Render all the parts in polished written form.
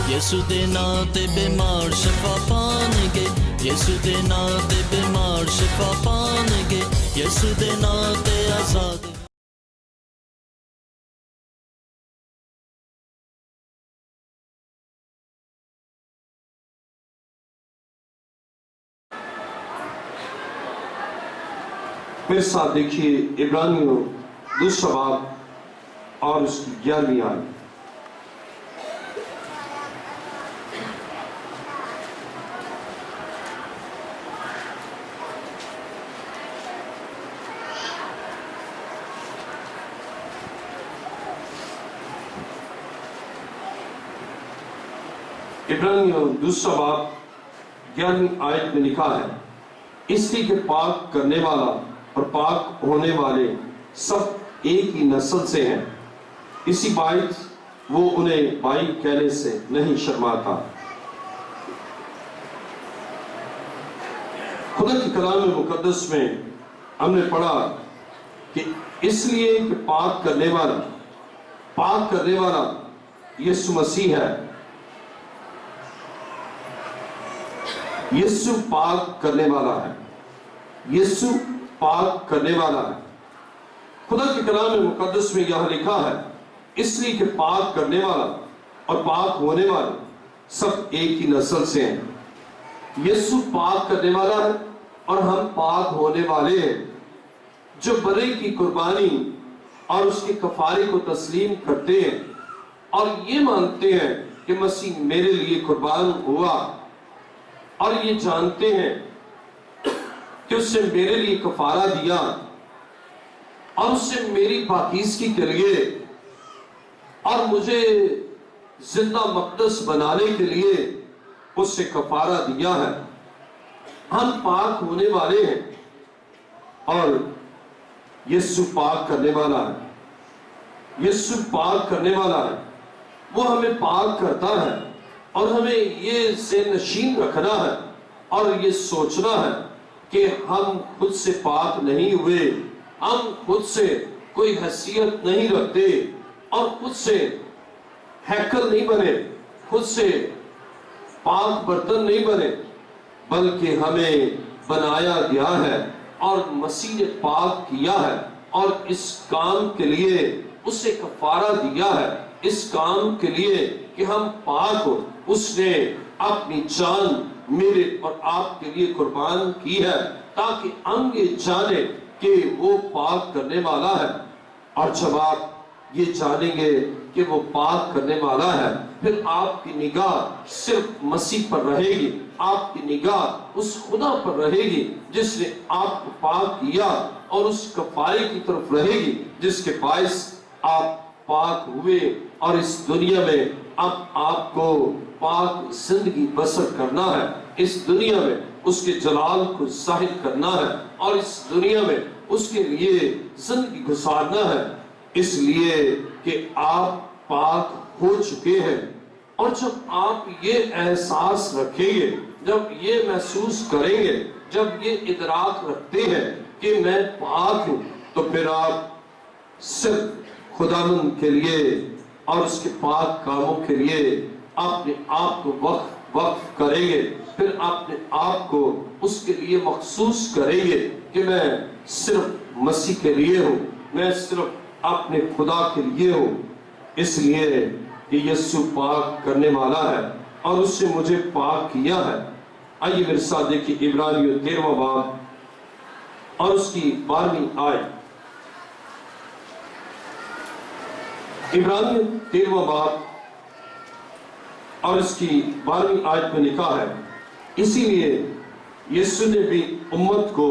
یسو دے ناں تے بیمار شفا پان گے، یسو دے ناں تے بیمار شفا پان گے، یسو دے ناں تے آزاد۔ میرے ساتھ دیکھیے عبرانیوں 2 باب اور اس کی 11ویں آیت۔ عبرانیوں 2 باب 11ویں آیت میں لکھا ہے، اس لیے کہ پاک کرنے والا اور پاک ہونے والے سب ایک ہی نسل سے ہیں، اسی باعث وہ انہیں بھائی کہنے سے نہیں شرماتا۔ خدا کے کلام مقدس میں ہم نے پڑھا کہ اس لیے کہ پاک کرنے والا یسوع مسیح ہے۔ یسوع پاک کرنے والا ہے، یسوع پاک کرنے والا ہے۔ خدا کے کلام مقدس میں یہاں لکھا ہے، اس لیے کہ پاک کرنے والا اور پاک ہونے والے سب ایک ہی نسل سے ہیں۔ یسوع پاک کرنے والا ہے اور ہم پاک ہونے والے ہیں، جو برے کی قربانی اور اس کے کفارے کو تسلیم کرتے ہیں اور یہ مانتے ہیں کہ مسیح میرے لیے قربان ہوا، اور یہ جانتے ہیں کہ اس نے میرے لیے کفارہ دیا اور اس نے میری پاکیزگی کے لیے اور مجھے زندہ مقدس بنانے کے لیے اس سے کفارہ دیا ہے۔ ہم پاک ہونے والے ہیں اور یسوع پاک کرنے والا ہے، یسوع پاک کرنے والا ہے۔ وہ ہمیں پاک کرتا ہے اور ہمیں یہ ذہن نشین رکھنا ہے اور یہ سوچنا ہے کہ ہم خود سے پاک نہیں ہوئے، ہم خود سے کوئی حیثیت نہیں رکھتے اور خود سے ہیکل نہیں بنے، خود سے پاک برتن نہیں بنے، بلکہ ہمیں بنایا گیا ہے اور مسیح نے پاک کیا ہے اور اس کام کے لیے اسے کفارہ دیا ہے، اس کام کے لیے کہ ہم پاک ہو اس نے اپنی جان میرے اور آپ کے لیے قربان کی ہے، تاکہ ہم یہ جانیں کہ وہ پاک کرنے والا ہے۔ اور جب آپ یہ جانیں گے کہ وہ پاک کرنے والا ہے، پھر آپ کی نگاہ صرف مسیح پر رہے گی، آپ کی نگاہ اس خدا پر رہے گی جس نے آپ کو پاک کیا، اور اس کفارے کی طرف رہے گی جس کے باعث آپ پاک ہوئے، اور اس دنیا میں اب آپ کو پاک زندگی بسر کرنا ہے، اس دنیا میں اس کے جلال کو ظاہر کرنا ہے، اور اس دنیا میں اس کے لیے زندگی گزارنا ہے، اس لیے کہ آپ پاک ہو چکے ہیں۔ اور جب آپ یہ احساس رکھیں گے، جب یہ محسوس کریں گے، جب یہ ادراک رکھتے ہیں کہ میں پاک ہوں، تو پھر آپ صرف خداوند کے لیے اور اس کے پاک کاموں کے لیے اپنے آپ کو وقف کریں گے، پھر اپنے آپ کو اس کے لیے مخصوص کریں گے کہ میں صرف مسیح کے لیے ہوں، میں صرف اپنے خدا کے لیے ہوں، اس لیے کہ یسوع پاک کرنے والا ہے اور اس سے مجھے پاک کیا ہے۔ آئیے میرے ساتھ دیکھیے عبرانیوں 13واں باب اور اس کی 12ویں آیت۔ عبرانیوں 13واں باب اور اس کی 12ویں آیت میں لکھا ہے، اسی لیے یسوع نے بھی امت کو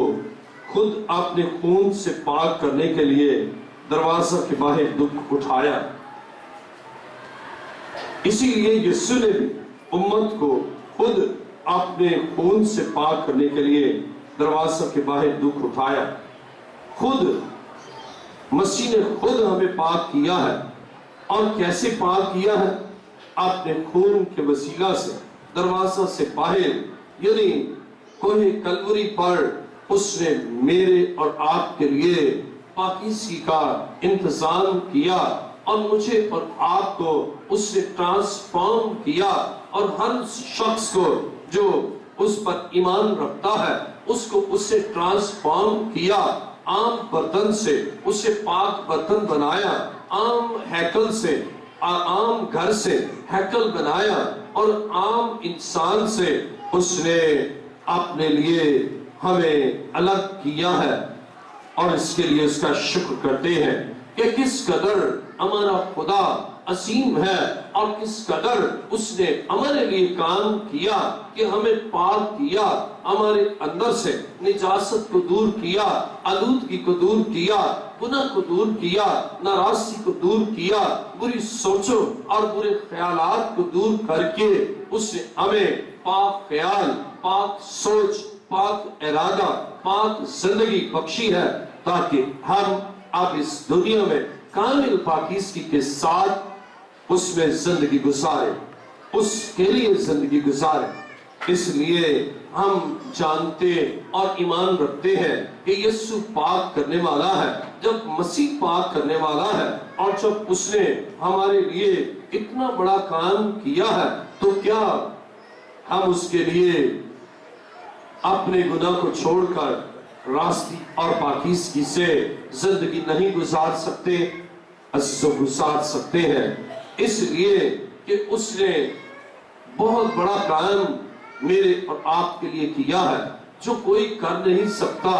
خود اپنے خون سے پاک کرنے کے لیے دروازہ کے باہر دکھ اٹھایا۔ اسی لیے یسوع نے بھی امت کو خود اپنے خون سے پاک کرنے کے لیے دروازہ کے باہر دکھ اٹھایا۔ خود مسیح نے خود ہمیں پاک کیا ہے، اور کیسے پاک کیا ہے؟ اپنے خون کے وسیلہ سے، دروازہ سے باہر، یعنی کوہ کلوری پر اس نے میرے اور آپ کے لیے پاکیزگی کا انتظام کیا، اور مجھے اور آپ کو اس نے ٹرانسفارم کیا، اور ہر شخص کو جو اس پر ایمان رکھتا ہے اس کو اس سے ٹرانسفارم کیا، عام برتن سے اسے پاک برتن بنایا، عام ہیکل سے عام گھر سے ہیکل بنایا، اور عام انسان سے اس نے اپنے لیے ہمیں الگ کیا ہے، اور اس کے لیے اس کا شکر کرتے ہیں کہ کس قدر ہمارا خدا عظیم ہے، اور کس قدر اس نے ہمارے لیے کام کیا کہ ہمیں پاک کیا، ہمارے اندر سے نجاست کو دور کیا، آلودگی کو دور کیا، گناہ کو دور کیا، ناراضگی کو دور کیا، بری سوچوں اور برے خیالات کو دور کر کے اس نے ہمیں پاک خیال، پاک سوچ، پاک ارادہ، پاک زندگی بخشی ہے، تاکہ ہم اب اس دنیا میں کامل پاکیزگی کے ساتھ اس میں زندگی گزارے، اس کے لیے زندگی گزارے۔ اس لیے ہم جانتے اور ایمان رکھتے ہیں کہ یسوع پاک کرنے والا ہے۔ جب مسیح پاک کرنے والا ہے اور جب اس نے ہمارے لیے اتنا بڑا کام کیا ہے، تو کیا ہم اس کے لیے اپنے گناہ کو چھوڑ کر راستی اور پاکیزگی سے زندگی نہیں گزار سکتے؟ عزیزو، گزار سکتے ہیں، اس لیے کہ اس نے بہت بڑا کام میرے اور آپ کے لیے کیا ہے جو کوئی کر نہیں سکتا،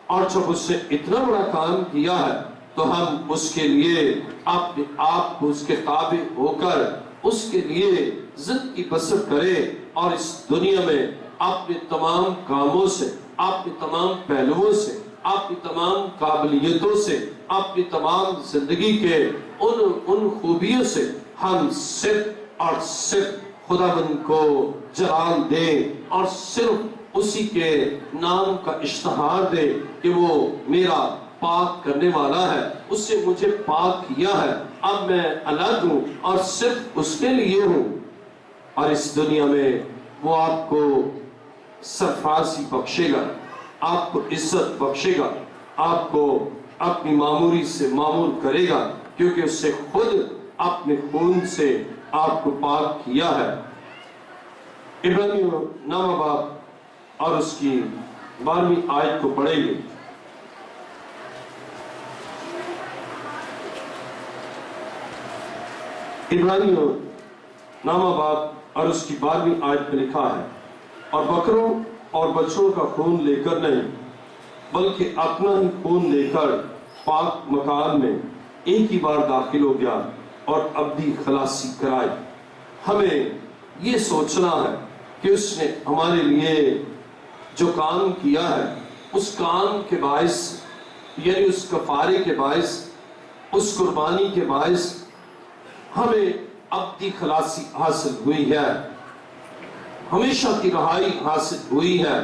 اور جب اس نے اتنا بڑا کام کیا ہے تو ہم اس کے لیے اپنے آپ کو اس کے تابع ہو کر اس کے لیے زندگی بسر کریں، اور اس دنیا میں اپنے تمام کاموں سے، اپنے تمام پہلوؤں سے، اپنی تمام قابلیتوں سے، اپنی تمام زندگی کے ان خوبیوں سے ہم صرف اور صرف خداوند کو جلال دیں، اور صرف اسی کے نام کا اشتہار دیں کہ وہ میرا پاک کرنے والا ہے، اس سے مجھے پاک کیا ہے، اب میں الگ ہوں اور صرف اس کے لیے ہوں، اور اس دنیا میں وہ آپ کو سرفرازی بخشے گا، آپ کو عزت بخشے گا، آپ کو اپنی معموری سے معمور کرے گا، کیونکہ اس سے خود اپنے خون سے آپ کو پاک کیا ہے۔ عبرانیوں نامہ باب اور اس کی 12ویں آیت کو پڑھیں گے۔ عبرانیوں نامہ باب اور اس کی 12ویں آیت میں لکھا ہے، اور بکروں اور بچوں کا خون لے کر نہیں بلکہ اپنا ہی خون لے کر پاک مکان میں ایک ہی بار داخل ہو گیا اور ابدی خلاصی کرائی۔ ہمیں یہ سوچنا ہے کہ اس نے ہمارے لیے جو کام کیا ہے، اس کام کے باعث، یعنی اس کفارے کے باعث، اس قربانی کے باعث ہمیں ابدی خلاصی حاصل ہوئی ہے، ہمیشہ کی رہائی حاصل ہوئی ہے،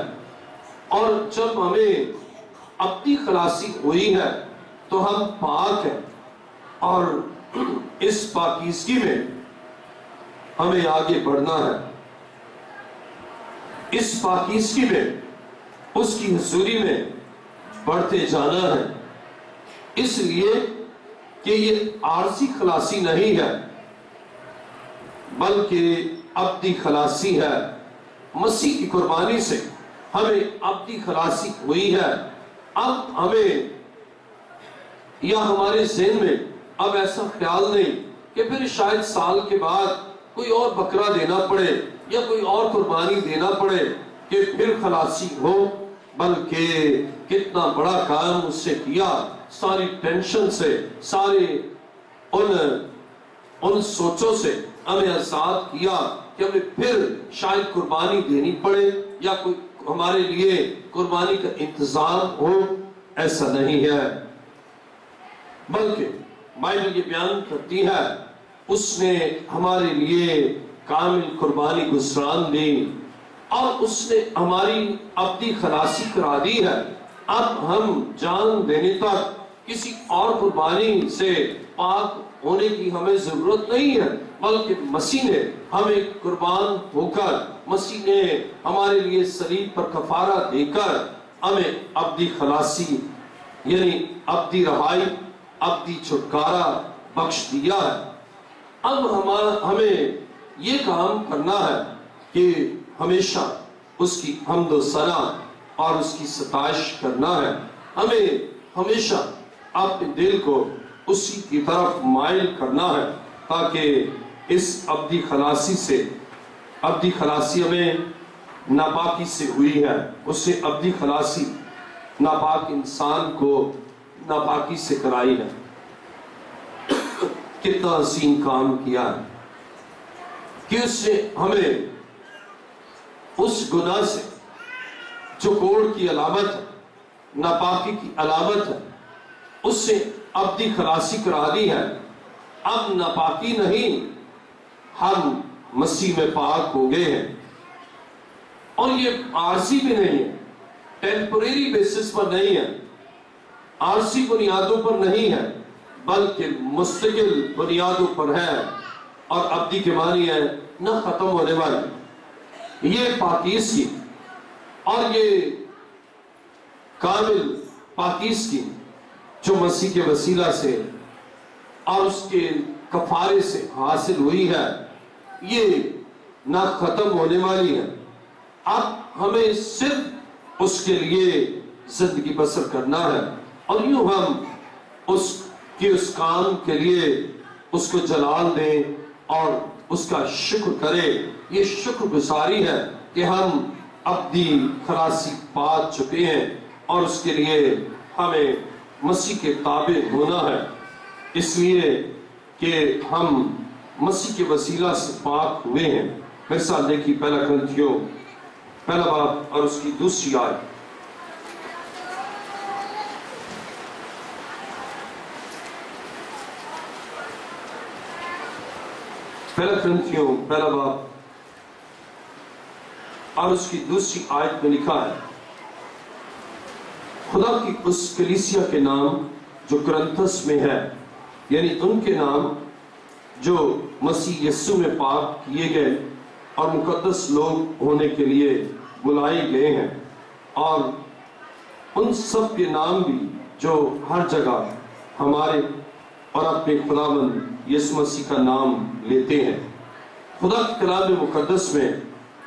اور جب ہمیں ابدی خلاصی ہوئی ہے تو ہم پاک ہیں، اور اس پاکیزگی میں ہمیں آگے بڑھنا ہے، اس پاکیزگی میں اس کی حضوری میں بڑھتے جانا ہے، اس لیے کہ یہ عارضی خلاصی نہیں ہے بلکہ ابدی خلاصی ہے۔ مسیح کی قربانی سے ہمیں ابدی خلاصی ہوئی ہے۔ اب ہمیں یا ہمارے ذہن میں اب ایسا خیال نہیں کہ پھر شاید سال کے بعد کوئی اور بکرا دینا پڑے یا کوئی اور قربانی دینا پڑے کہ پھر خلاصی ہو، بلکہ کتنا بڑا کام اس سے کیا، ساری ٹینشن سے، سارے ان سوچوں سے ہمیں آزاد کیا کہ ہمیں پھر شاید قربانی دینی پڑے یا کوئی ہمارے لیے قربانی کا انتظام ہو۔ ایسا نہیں ہے، بلکہ بائبل یہ بیان کرتی ہے اس نے ہمارے لیے کامل قربانی گزران دی، اور اس نے ہماری ابدی خلاصی کرا دی ہے۔ اب ہم جان دینے تک کسی اور قربانی سے پاک ہونے کی ہمیں ضرورت نہیں ہے، بلکہ مسیح نے ہمیں قربان ہو کر، مسیح نے ہمارے لیے صلیب پر کفارہ دے کر ہمیں ابدی خلاصی، یعنی ابدی رہائی، ابدی چھٹکارا بخش دیا ہے۔ اب ہمیں یہ کام کرنا ہے کہ ہمیشہ اس کی حمد و ثنا اور اس کی ستائش کرنا ہے۔ ہمیں ہمیشہ اپنے دل کو اسی کی طرف مائل کرنا ہے تاکہ اس ابدی خلاصی ہمیں ناپاکی سے ہوئی ہے، اس سے ابدی خلاصی ناپاک انسان کو ناپاکی سے کرائی ہے۔ کتنا حسین کام کیا ہے کہ اس سے ہمیں اس گناہ سے جو کوڑ کی علامت ہے، ناپاکی کی علامت ہے، اس سے ابدی خلاصی کرا دی ہے۔ اب ناپاکی نہیں، ہم مسیح میں پاک ہو گئے ہیں، اور یہ عارضی بھی نہیں ہے، ٹیمپریری بیسس پر نہیں ہے، عارضی بنیادوں پر نہیں ہے، بلکہ مستقل بنیادوں پر ہے، اور ابدی کے معنی ہے نہ ختم ہونے والی۔ یہ پاکیزگی اور یہ کامل پاکیزگی جو مسیح کے وسیلہ سے اور اس کے کفارے سے حاصل ہوئی ہے، یہ نہ ختم ہونے والی ہے۔ اب ہمیں صرف اس کے لیے زندگی بسر کرنا ہے، اور یوں ہم اس کام کے لیے اس کو جلال دیں اور اس کا شکر کریں۔ یہ شکر گزاری ہے کہ ہم ابدی خلاصی پا چکے ہیں، اور اس کے لیے ہمیں مسیح کے تابع ہونا ہے، اس لیے کہ ہم مسیح کے وسیلہ سے پاک ہوئے ہیں۔ مثال دیکھیے پہلا کرنتھیوں پہلا باب اور اس کی دوسری آیت۔ پہلا کرنتھیوں پہلا باب اور اس کی دوسری آیت میں لکھا ہے، خدا کی اس کلیسیا کے نام جو کرنتھس میں ہے، یعنی ان کے نام جو مسیح یسوع میں پاک کیے گئے اور مقدس لوگ ہونے کے لیے بلائے گئے ہیں، اور ان سب کے نام بھی جو ہر جگہ ہمارے اور اپنے خداوند یسوع مسیح کا نام لیتے ہیں۔ خدا کے کلام مقدس میں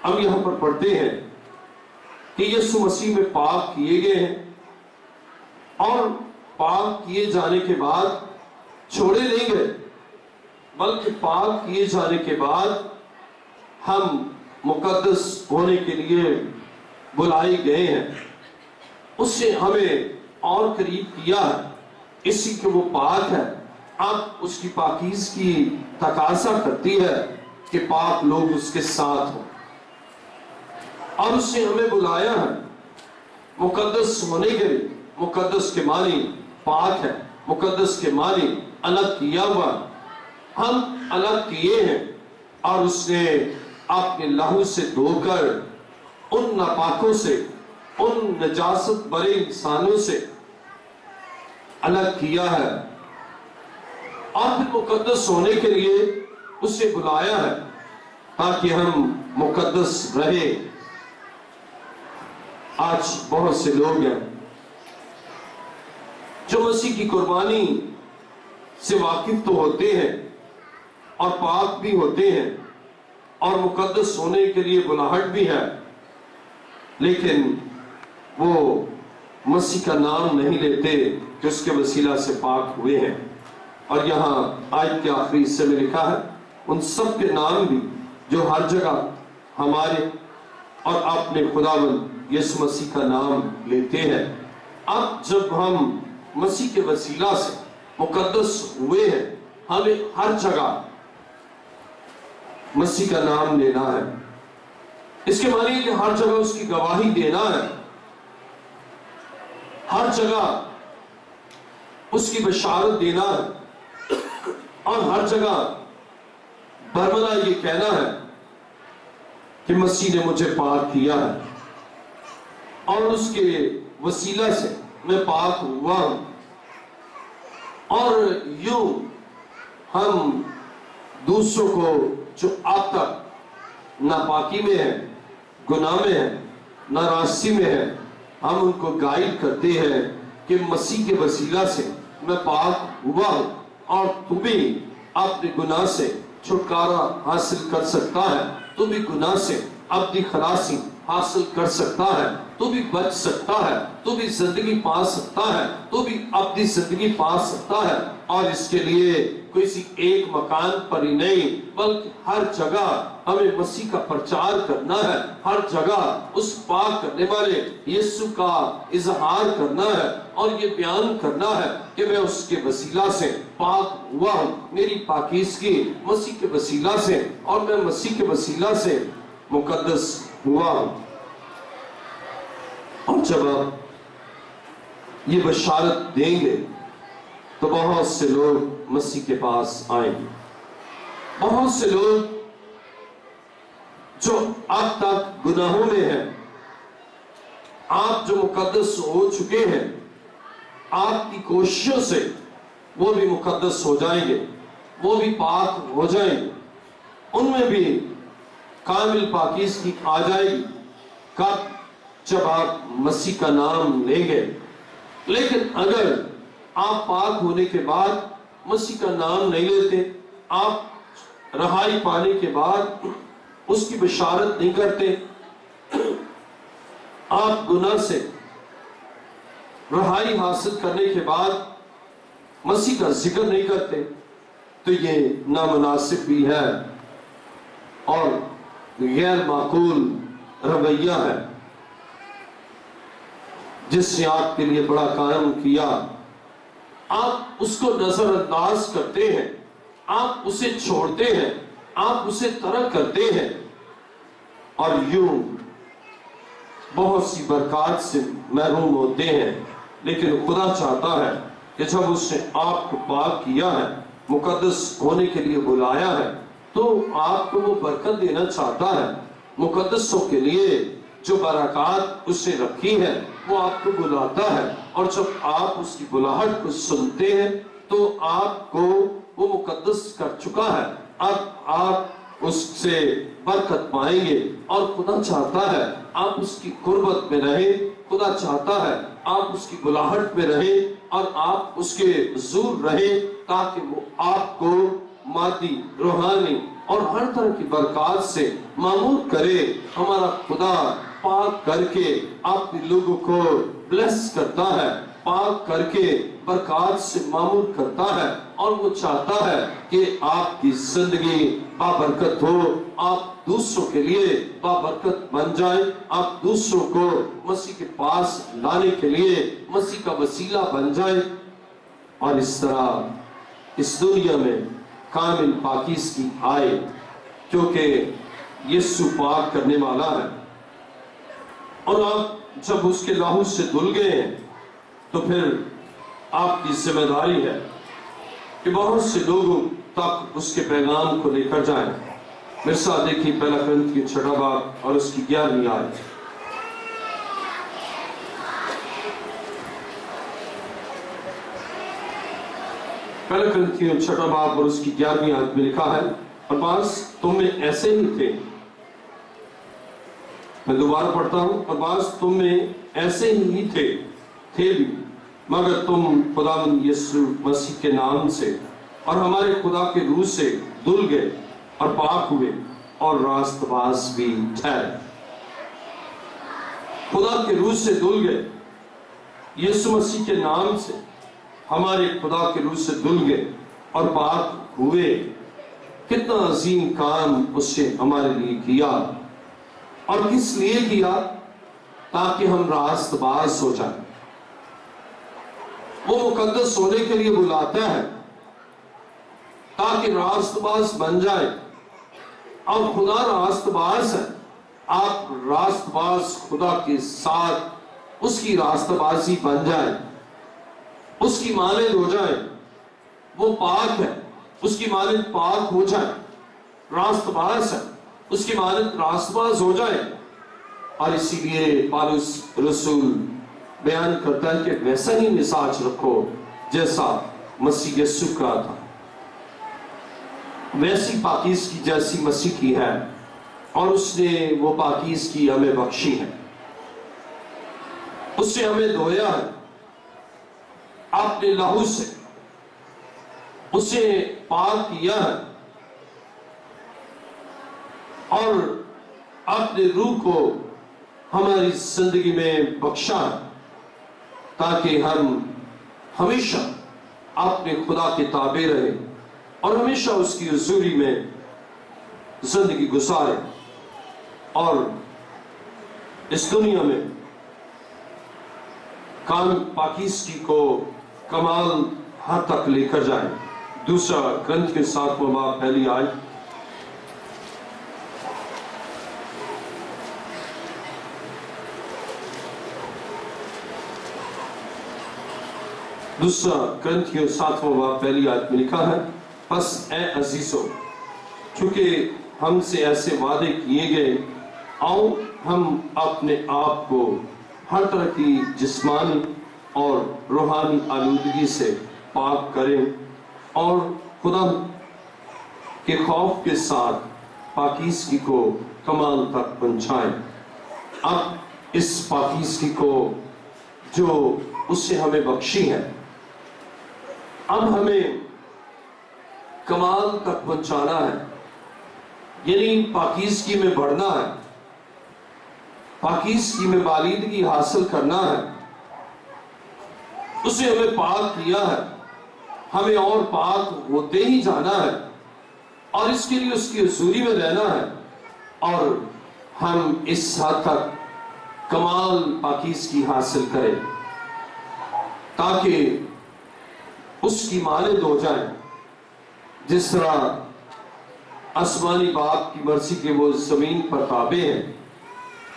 ہم یہاں پر پڑھتے ہیں کہ یسوع مسیح میں پاک کیے گئے ہیں، اور پاک کیے جانے کے بعد چھوڑے نہیں گئے، بلکہ پاک کیے جانے کے بعد ہم مقدس ہونے کے لیے بلائے گئے ہیں۔ اس سے ہمیں اور قریب کیا ہے، اسی کہ وہ پاک ہے۔ اب اس کی پاکیزگی تقاضا کرتی ہے کہ پاک لوگ اس کے ساتھ ہوں، اور اس سے ہمیں بلایا ہے مقدس ہونے کے لیے۔ مقدس کے معنی پاک ہے، مقدس کے معنی الگ کیا ہوا۔ ہم الگ کیے ہیں، اور اس نے اپنے لہو سے دھو کر ان ناپاکوں سے، ان نجاست برے انسانوں سے الگ کیا ہے، اور پھر مقدس ہونے کے لیے اسے بلایا ہے تاکہ ہم مقدس رہے۔ آج بہت سے لوگ ہیں جو مسیح کی قربانی سے واقف تو ہوتے ہیں اور پاک بھی ہوتے ہیں اور مقدس ہونے کے لیے بلاہٹ بھی ہے، لیکن وہ مسیح کا نام نہیں لیتے کہ اس کے وسیلہ سے پاک ہوئے ہیں۔ اور یہاں آیت کے آخری حصے میں لکھا ہے، ان سب کے نام بھی جو ہر جگہ ہمارے اور اپنے خداوند یسوع مسیح کا نام لیتے ہیں۔ اب جب ہم مسیح کے وسیلہ سے مقدس ہوئے ہیں، ہمیں ہر جگہ مسیح کا نام لینا ہے۔ اس کے معنی ہے کہ ہر جگہ اس کی گواہی دینا ہے، ہر جگہ اس کی بشارت دینا ہے، اور ہر جگہ برملا یہ کہنا ہے کہ مسیح نے مجھے پاک کیا ہے، اور اس کے وسیلہ سے میں پاک ہوا ہوں۔ اور یوں ہم دوسروں کو جو اب تک ناپاکی میں ہے، گناہ میں ہے، ناراستی میں ہے، ہم ان کو گائیڈ کرتے ہیں کہ مسیح کے وسیلہ سے میں پاک ہوا ہوں، اور تو بھی اپنے گناہ سے چھٹکارا حاصل کر سکتا ہے، تو بھی گناہ سے اپنی خلاصی حاصل کر سکتا ہے، تو بھی بچ سکتا ہے، تو بھی زندگی پا سکتا ہے، تو بھی اپنی زندگی پا سکتا ہے۔ اور اس کے لیے کسی ایک مکان پر ہی نہیں بلکہ ہر جگہ ہمیں مسیح کا پرچار کرنا ہے، ہر جگہ اس پاک کرنے والے یسوع کا اظہار کرنا ہے اور یہ بیان کرنا ہے کہ میں اس کے وسیلہ سے پاک ہوا ہوں، میری پاکیزگی مسیح کے وسیلہ سے، اور میں مسیح کے وسیلہ سے مقدس ہوا ہوں۔ اور جب آپ یہ بشارت دیں گے تو بہت سے لوگ مسیح کے پاس آئیں گے، بہت سے لوگ جو اب تک گناہوں میں ہیں، آپ جو مقدس ہو چکے ہیں، آپ کی کوششوں سے وہ بھی مقدس ہو جائیں گے، وہ بھی پاک ہو جائیں گے، ان میں بھی کامل پاکیزگی آ جائے گی۔ کب؟ جب آپ مسیح کا نام لیں گے۔ لیکن اگر آپ پاک ہونے کے بعد مسیح کا نام نہیں لیتے، آپ رہائی پانے کے بعد اس کی بشارت نہیں کرتے، آپ گناہ سے رہائی حاصل کرنے کے بعد مسیح کا ذکر نہیں کرتے، تو یہ نامناسب بھی ہے اور غیر معقول رویہ ہے جس نے آپ کے لیے بڑا کام کیا۔ آپ اس کو نظر انداز کرتے ہیں، آپ اسے چھوڑتے ہیں، آپ اسے ترک کرتے ہیں، اور یوں بہت سی برکات سے محروم ہوتے ہیں۔ لیکن خدا چاہتا ہے کہ جب اس نے آپ کو پاک کیا ہے، مقدس ہونے کے لیے بلایا ہے، تو آپ کو وہ برکت دینا چاہتا ہے۔ مقدسوں کے لیے جو برکات اس نے رکھی ہے وہ آپ کو بلاتا ہے، اور جب آپ اس کی بلاہٹ کو سنتے ہیں تو آپ کو وہ مقدس کر چکا ہے، اب آپ اس سے برکت پائیں گے۔ اور خدا چاہتا ہے آپ اس کی قربت میں رہیں، خدا چاہتا ہے آپ اس کی بلاہٹ میں رہیں اور آپ اس کے حضور رہیں، تاکہ وہ آپ کو مادی، روحانی اور ہر طرح کی برکات سے معمور کرے۔ ہمارا خدا پاک کر کے اپنے لوگوں کو بلیس کرتا ہے، پاک کر کے برکات سے معمور کرتا ہے، اور وہ چاہتا ہے کہ آپ کی زندگی بابرکت ہو، آپ دوسروں کے لیے بابرکت بن جائیں، آپ دوسروں کو مسیح کے پاس لانے کے لیے مسیح کا وسیلہ بن جائیں، اور اس طرح اس دنیا میں کامل پاکیزگی آئے، کیونکہ یسوع پاک کرنے والا ہے۔ اور آپ جب اس کے لہو سے دھل گئے ہیں تو پھر آپ کی ذمہ داری ہے کہ بہت سے لوگوں تک اس کے پیغام کو لے کر جائیں۔ میرے ساتھ دیکھیے پہلا کرنتھیوں 6 باب اور اس کی 11ویں آیت۔ پہلا کرنتھیوں 6 باب اور اس کی 11ویں آیت میں لکھا ہے، اور بعض تم میں ایسے ہی تھے، میں دوبارہ پڑھتا ہوں، اور بعض تم میں ایسے ہی تھے بھی، مگر تم خداوند یسوع مسیح کے نام سے اور ہمارے خدا کے روح سے دھل گئے اور پاک ہوئے اور راست باز بھی ٹھہرے۔ خدا کے روح سے دھل گئے، یسوع مسیح کے نام سے ہمارے خدا کے روح سے دھل گئے اور پاک ہوئے۔ کتنا عظیم کام اس نے ہمارے لیے کیا، اور کس لیے کیا؟ تاکہ ہم راست باز ہو جائیں۔ وہ مقدس ہونے کے لیے بلاتا ہے تاکہ راست باز بن جائے، اور خدا راست باز ہے۔ آپ راست باز خدا کے ساتھ اس کی راست بازی بن جائیں، اس کی مانند ہو جائیں۔ وہ پاک ہے، اس کی مانند پاک ہو جائیں۔ راست باز ہے، اس کی مانند راست باز ہو جائے۔ اور اسی لیے پالوس رسول بیان کرتا ہے کہ ویسا ہی مزاج رکھو جیسا مسیح یسوع کا تھا، ویسی پاکیزگی جیسی مسیح کی ہے، اور اس نے وہ پاکیزگی ہمیں بخشی ہے، اس نے ہمیں دھویا ہے اپنے لہو سے، اسے پاک کیا ہے اور اپنے روح کو ہماری زندگی میں بخشا ہے تاکہ ہم ہمیشہ اپنے خدا کے تابع رہے اور ہمیشہ اس کی حضوری میں زندگی گزارے اور اس دنیا میں پاکیزگی کو کمال حد تک لے کر جائیں۔ دوسرا کرنتھیوں 7واں باب پہلی آیت۔ دوسرا کرنتھیوں 7واں باب پہلی آیت میں لکھا ہے، پس اے عزیزو، چونکہ ہم سے ایسے وعدے کیے گئے، آؤ ہم اپنے آپ کو ہر طرح کی جسمانی اور روحانی آلودگی سے پاک کریں اور خدا کے خوف کے ساتھ پاکیزگی کو کمال تک پہنچائیں۔ اب اس پاکیزگی کو جو اس سے ہمیں بخشی ہے، اب ہمیں کمال تک پہنچانا ہے، یعنی پاکیزگی میں بڑھنا ہے، پاکیزگی میں بالیدگی حاصل کرنا ہے۔ اسے ہمیں پاک کیا ہے، ہمیں اور پاک ہوتے ہی جانا ہے اور اس کے لیے اس کی حضوری میں رہنا ہے اور ہم اس حد تک کمال پاکیزگی حاصل کریں تاکہ اس کی مانند ہو جائیں، جس طرح آسمانی باپ کی مرضی کے وہ زمین پر تابع ہیں۔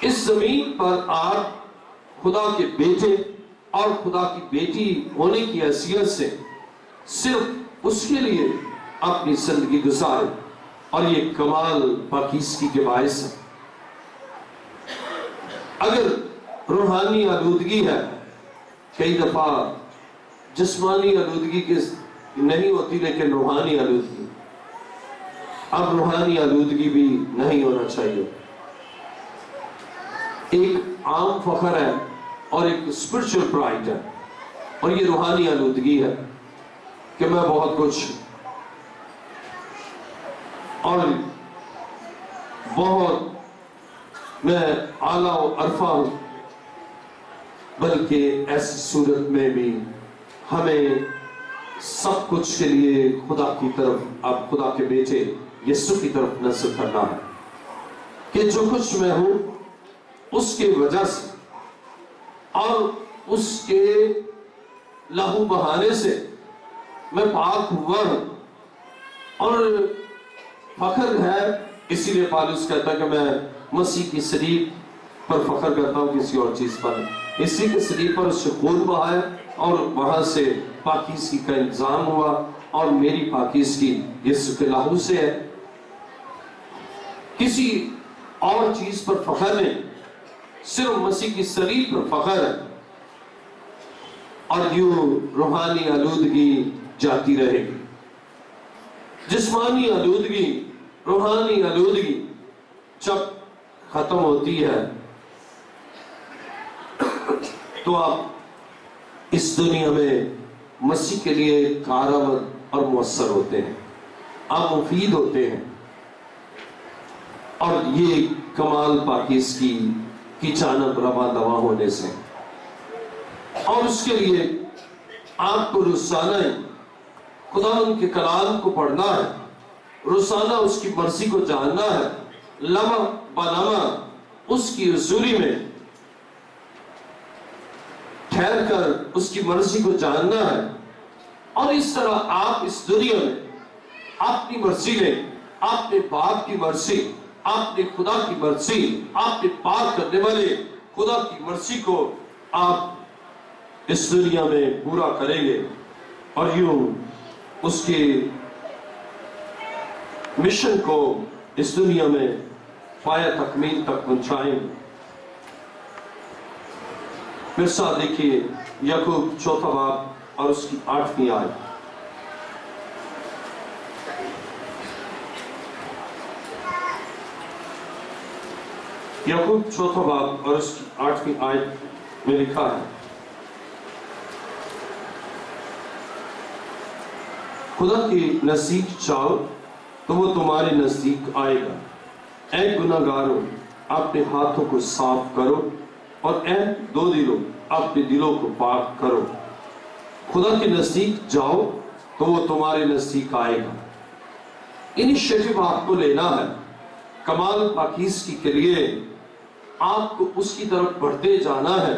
اس زمین پر آپ خدا کے بیٹے اور خدا کی بیٹی ہونے کی حیثیت سے صرف اس کے لیے اپنی زندگی گزارے اور یہ کمال پاکیزگی کے باعث ہے۔ اگر روحانی آلودگی ہے، کئی دفعہ جسمانی آلودگی کے نہیں ہوتی لیکن روحانی آلودگی، اب روحانی آلودگی بھی نہیں ہونا چاہیے۔ ایک عام فخر ہے اور ایک اسپرچل پرائڈ ہے اور یہ روحانی آلودگی ہے کہ میں بہت کچھ اور بہت میں اعلیٰ و عرفہ ہوں، بلکہ ایسی صورت میں بھی ہمیں سب کچھ کے لیے خدا کی طرف، اب خدا کے بیٹے یسوع کی طرف نظر کرنا ہے کہ جو کچھ میں ہوں اس کے وجہ سے اور اس کے لہو بہانے سے میں پاک ہوا ہوں، اور فخر ہے۔ اسی لیے پالوس کہتا ہے کہ میں مسیح کی صلیب پر فخر کرتا ہوں، کسی اور چیز پر نہیں۔ اسی کے صلیب پر اس سے خون بہایا اور وہاں سے پاکیزگی کا انتظام ہوا اور میری پاکیزگی یسوع کے لہو سے ہے، کسی اور چیز پر فخر نہیں، صرف مسیح کی صلیب پر فخر ہے۔ اور یوں روحانی آلودگی جاتی رہے گی، جسمانی آلودگی، روحانی آلودگی جب ختم ہوتی ہے تو آپ اس دنیا میں مسیح کے لیے کارآمد اور مؤثر ہوتے ہیں، آپ مفید ہوتے ہیں، اور یہ کمال پاکیزگی کی جانب رواں دواں ہونے سے، اور اس کے لیے آپ کو روزانہ خدا ان کے کلام کو پڑھنا ہے، روزانہ اس کی مرضی کو جاننا ہے، لمحہ بلمحہ اس کی حضوری میں ٹھہر کر اس کی مرضی کو جاننا ہے، اور اس طرح آپ اس دنیا میں اپنی مرضی لیں، اپنے باپ کی مرضی، اپنے خدا کی مرضی، آپ نے پاک کرنے والے خدا کی مرضی کو آپ اس دنیا میں پورا کریں گے اور یوں اس کے مشن کو اس دنیا میں پایہ تکمیل تک پہنچائیں گے۔ میرے ساتھ دیکھیے یعقوب 4 باب اور اس کی 8ویں آیت۔ یعقوب 4 باب اور اس کی 8ویں آیت میں لکھا ہے، خدا کے نزدیک جاؤ تو وہ تمہارے نزدیک آئے گا۔ اے گناہگاروں اپنے ہاتھوں کو صاف کرو، اور اے دو دلوں اپنے دلوں کو پاک کرو۔ خدا کے نزدیک جاؤ تو وہ تمہارے نزدیک آئے گا۔ انیشیٹو آپ کو لینا ہے، کمال پاکیزگی کے لیے آپ کو اس کی طرف بڑھتے جانا ہے،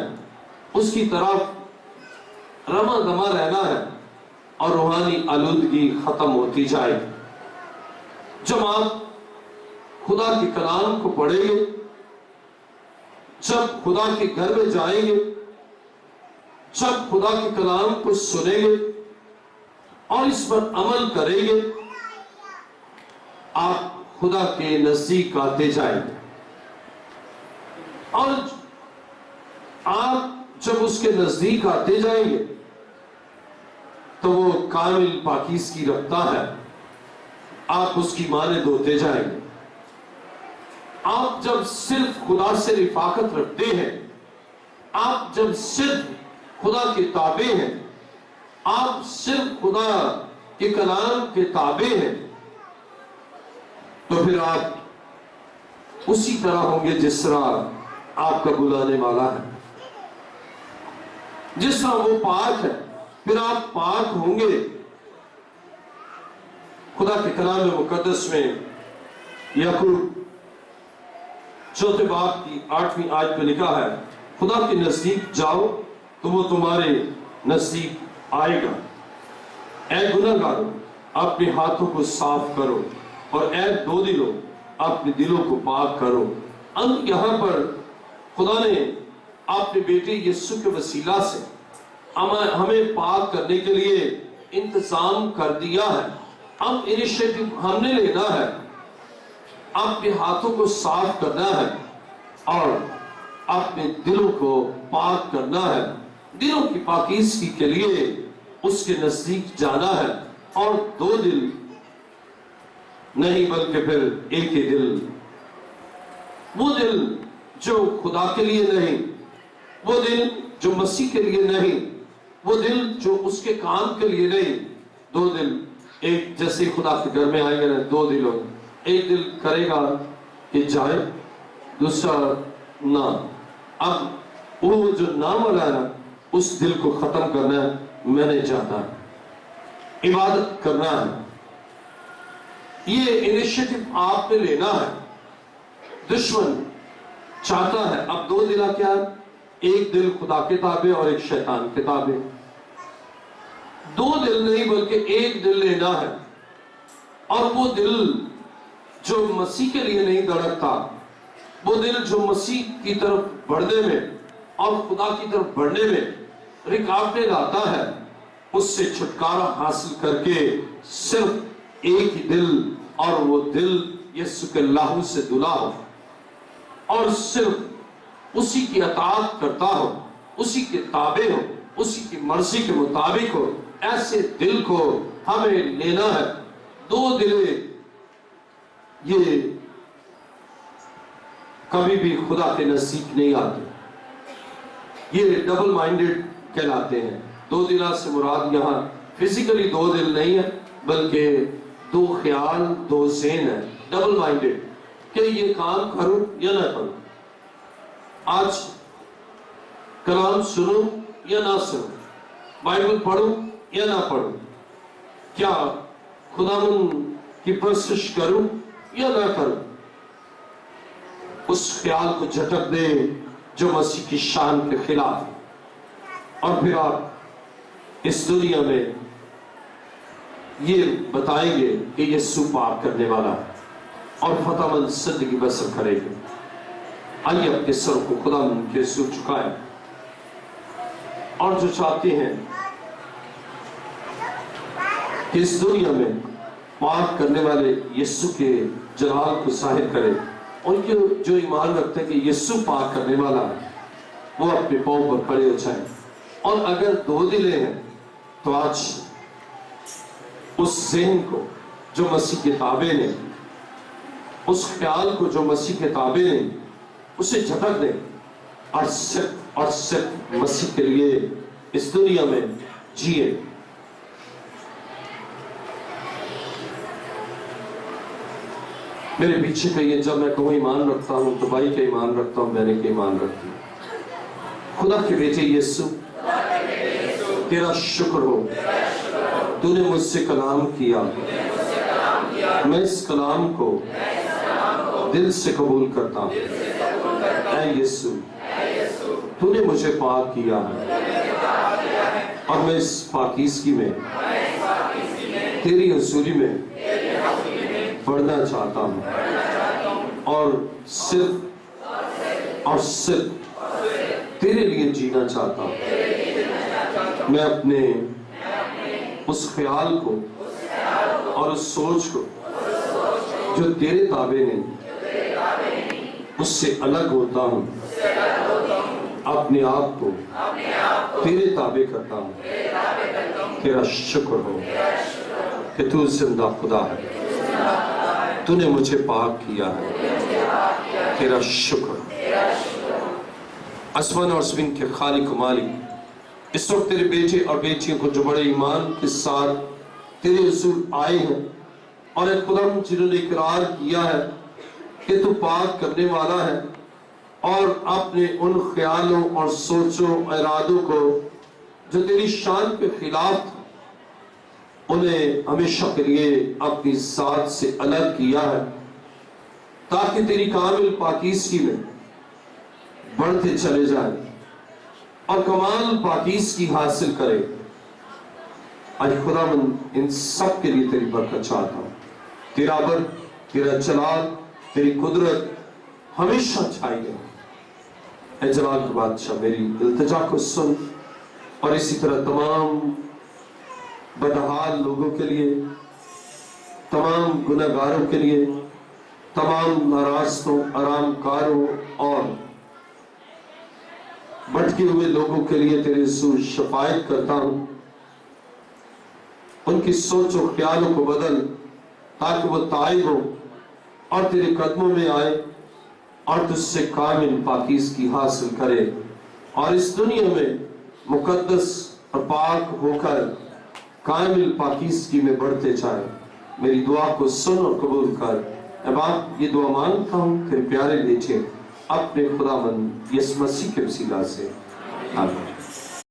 اس کی طرف رواں دمہ رہنا ہے، اور روحانی آلودگی ختم ہوتی جائے۔ جب آپ خدا کے کلام کو پڑھیں گے، جب خدا کے گھر میں جائیں گے، جب خدا کے کلام کو سنیں گے اور اس پر عمل کریں گے، آپ خدا کے نزدیک آتے جائیں گے۔ اور آپ جب اس کے نزدیک آتے جائیں گے تو وہ کامل پاکیزگی رکھتا ہے، آپ اس کی مانند ہوتے جائیں گے۔ آپ جب صرف خدا سے رفاقت رکھتے ہیں، آپ جب صرف خدا کے تابع ہیں، آپ صرف خدا کے کلام کے تابع ہیں، تو پھر آپ اسی طرح ہوں گے جس طرح آپ کا بلانے والا ہے۔ جس طرح وہ پاک ہے پھر آپ پاک ہوں گے۔ خدا کے کلام مقدس میں یعقوب چوتھے باب کی 8ویں آیت پہ لکھا ہے، خدا کے نزدیک جاؤ تو وہ تمہارے نزدیک آئے گا۔ اے گناہگاروں اپنے ہاتھوں کو صاف کرو، اور اے دو دلوں اپنے دلوں کو پاک کرو۔ یہاں پر خدا نے اپنے بیٹے یسوع کے وسیلہ سے ہمیں پاک کرنے کے لیے انتظام کر دیا ہے۔ اب انیشیٹو ہم نے لینا ہے، اپنے ہاتھوں کو صاف کرنا ہے اور اپنے دلوں کو پاک کرنا ہے۔ دلوں کی پاکیزگی کے لیے اس کے نزدیک جانا ہے، اور دو دل نہیں بلکہ پھر ایک ہی دل۔ وہ دل جو خدا کے لیے نہیں، وہ دل جو مسیح کے لیے نہیں، وہ دل جو اس کے کام کے لیے نہیں۔ دو دل ایک جیسے خدا کے گھر میں آئیں گے نا، دو دلوں، ایک دل کرے گا کہ جائے، دوسرا نہ۔ اب وہ جو نام والا ہے اس دل کو ختم کرنا ہے، میں نہیں چاہتا، عبادت کرنا ہے۔ یہ انیشیٹو آپ نے لینا ہے۔ دشمن چاہتا ہے اب دو دلہ کیا ہے؟ ایک دل خدا کے تابع اور ایک شیطان کے تابع۔ دو دل نہیں بلکہ ایک دل لینا ہے، اور وہ دل جو مسیح کے لیے نہیں دھڑکتا، وہ دل جو مسیح کی طرف بڑھنے میں اور خدا کی طرف بڑھنے میں رکاوٹیں لاتا ہے، اس سے چھٹکارا حاصل کر کے صرف ایک ہی دل، اور وہ دل یسوع کے لہو سے دھلا ہو، اور صرف اسی کی اطاعت کرتا ہو، اسی کے تابع ہو، اسی کی مرضی کے مطابق ہو۔ ایسے دل کو ہمیں لینا ہے۔ دو دلیں یہ کبھی بھی خدا کے نزدیک نہیں آتے، یہ ڈبل مائنڈڈ کہلاتے ہیں۔ دو دلہ سے مراد یہاں فزیکلی دو دل نہیں ہے، بلکہ دو خیال، دو ذہن ہے، ڈبل مائنڈڈ، کہ یہ کام کروں یا نہ کروں، آج کلام سنوں یا نہ سنوں، بائبل پڑھوں یا نہ پڑھوں، کیا خداوند کی پرستش کروں یا نہ کروں۔ اس خیال کو جھٹک دے جو مسیح کی شان کے خلاف ہے، اور پھر آپ اس دنیا میں یہ بتائیں گے کہ یسوع پاک کرنے والا ہے، اور فتح مند زندگی بسر کرے گے۔ آئیے اپنے سر کو خدا کے سر چکائیں، اور جو چاہتے ہیں کہ اس دنیا میں پاک کرنے والے یسوع کے جلال کو ظاہر کرے، ان کے جو ایمان رکھتے ہیں کہ یسوع پاک کرنے والا ہے، وہ اپنے پاؤں پر کھڑے ہو جائیں۔ اور اگر دو دلیں ہیں تو آج اس ذہن کو جو مسیح کے تابع نے، اس خیال کو جو مسیح کے تابع نے، اسے جھٹک دیں، اور صرف مسیح کے لیے اس دنیا میں جیے۔ میرے پیچھے کہیے جب میں کہوں ایمان رکھتا ہوں تو بھائی کا ایمان رکھتا ہوں، بہنیں کے ایمان رکھتی ہوں۔ خدا کے بیٹے یسوع تیرا شکر ہو، تو نے مجھ سے کلام کیا، میں اس کلام کو دل سے قبول کرتا ہوں۔ اے یسوع تو نے مجھے پاک کیا ہے اور میں اس پاکیزگی میں تیری حضوری میں بڑھنا چاہتا ہوں اور صرف تیرے لیے جینا چاہتا ہوں۔ میں اپنے اس خیال کو اور اس سوچ کو جو تیرے تابع نہیں اس سے الگ ہوتا ہوں، اپنے آپ کو تیرے تابع کرتا ہوں۔ تیرا شکر ہو کہ تو زندہ خدا ہے، تو نے مجھے پاک کیا ہے۔ تیرا شکر۔ آسمان اور زمین کے خالق و مالک، اس وقت تیرے بیٹے اور بیٹیوں کو جو بڑے ایمان کے ساتھ تیرے حضور آئے ہیں اور اے خدا جنہوں نے اقرار کیا ہے کہ تو پاک کرنے والا ہے اور اپنے ان خیالوں اور سوچوں ارادوں کو جو تیری شان کے خلاف تھا انہیں ہمیشہ کے لیے اپنی ذات سے الگ کیا ہے تاکہ تیری کامل پاکیزگی میں بڑھتے چلے جائیں اور کمال پاکیزگی حاصل کرے۔ آج خدا من ان سب کے لیے تیری برکت چاہتا ہوں۔ تیرا بر، تیرا جلال، تیری قدرت ہمیشہ چھائی رہے۔ اے جلال کے بادشاہ میری التجا کو سن اور اسی طرح تمام بدحال لوگوں کے لیے، تمام گناہگاروں کے لیے، تمام ناراضوں، آرام کاروں اور بھٹکے ہوئے لوگوں کے لیے تیرے حضور شفاعت کرتا ہوں۔ ان کی سوچ و خیالوں کو بدل تاکہ وہ تائب ہو اور تیرے قدموں میں آئے اور تجھ سے کامل پاکیزگی حاصل کرے اور اس دنیا میں مقدس اور پاک ہو کر کامل پاکیزگی میں بڑھتے جائے۔ میری دعا کو سن اور قبول کر۔ اے باپ یہ دعا مانگتا ہوں تیرے پیارے بیٹے اپنے خداوند یسوع مسیح کے وسیلہ سے، آمین۔